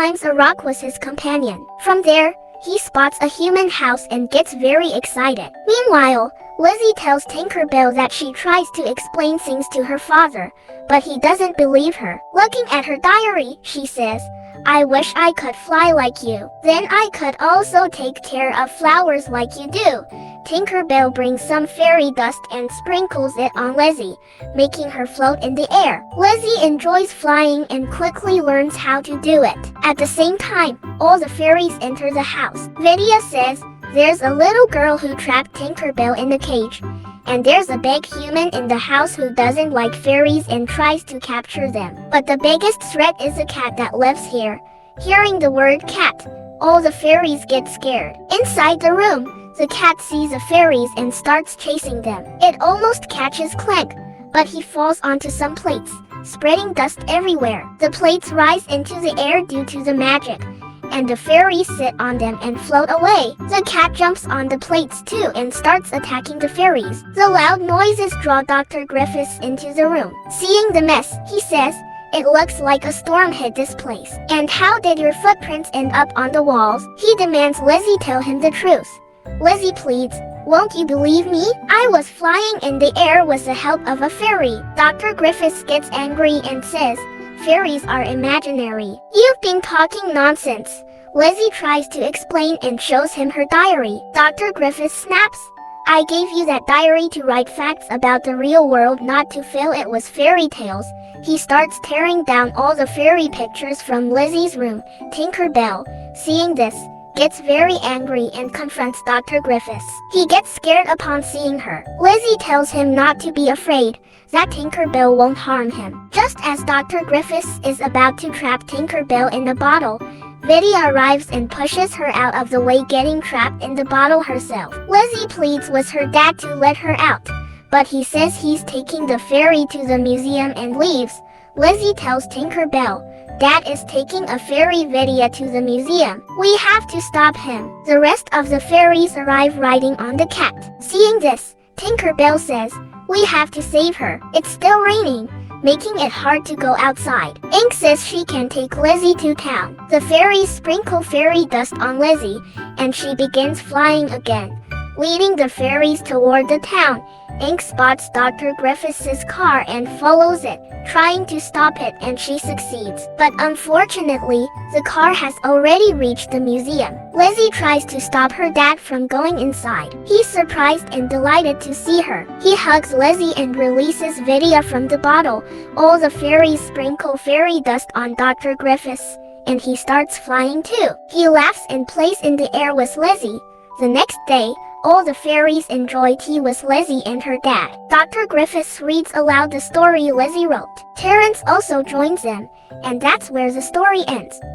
climbs a rock was his companion. From there, he spots a human house and gets very excited. Meanwhile, Lizzie tells Tinker Bell that she tries to explain things to her father, but he doesn't believe her. Looking at her diary, she says, "I wish I could fly like you. Then I could also take care of flowers like you do." Tinker Bell brings some fairy dust and sprinkles it on Lizzie, making her float in the air. Lizzie enjoys flying and quickly learns how to do it. At the same time, all the fairies enter the house. Vidya says, there's a little girl who trapped Tinker Bell in a cage, and there's a big human in the house who doesn't like fairies and tries to capture them. But the biggest threat is a cat that lives here. Hearing the word cat, all the fairies get scared. Inside the room, the cat sees the fairies and starts chasing them. It almost catches Clank, but he falls onto some plates, spreading dust everywhere. The plates rise into the air due to the magic, and the fairies sit on them and float away. The cat jumps on the plates too and starts attacking the fairies. The loud noises draw Dr. Griffiths into the room. Seeing the mess, he says, "It looks like a storm hit this place. And how did your footprints end up on the walls?" He demands Lizzie tell him the truth. Lizzie pleads, "Won't you believe me? I was flying in the air with the help of a fairy." Dr. Griffiths gets angry and says, "Fairies are imaginary. You've been talking nonsense." Lizzie tries to explain and shows him her diary. Dr. Griffiths snaps, "I gave you that diary to write facts about the real world, not to fill it with fairy tales." He starts tearing down all the fairy pictures from Lizzie's room. Tinker Bell, seeing this, gets very angry and confronts Dr. Griffiths. He gets scared upon seeing her. Lizzie tells him not to be afraid, that Tinker Bell won't harm him. Just as Dr. Griffiths is about to trap Tinker Bell in the bottle, Vidya arrives and pushes her out of the way, getting trapped in the bottle herself. Lizzie pleads with her dad to let her out, but he says he's taking the fairy to the museum and leaves. Lizzie tells Tinker Bell, "Dad is taking a fairy Vidya to the museum. We have to stop him." The rest of the fairies arrive riding on the cat. Seeing this, Tinker Bell says, "We have to save her. It's still raining, making it hard to go outside." Ink says she can take Lizzie to town. The fairies sprinkle fairy dust on Lizzie, and she begins flying again, leading the fairies toward the town. Ink spots Dr. Griffiths' car and follows it, trying to stop it, and she succeeds. But unfortunately, the car has already reached the museum. Lizzie tries to stop her dad from going inside. He's surprised and delighted to see her. He hugs Lizzie and releases Vidya from the bottle. All the fairies sprinkle fairy dust on Dr. Griffiths, and he starts flying too. He laughs and plays in the air with Lizzie. The next day, all the fairies enjoy tea with Lizzie and her dad. Dr. Griffiths reads aloud the story Lizzie wrote. Terence also joins them, and that's where the story ends.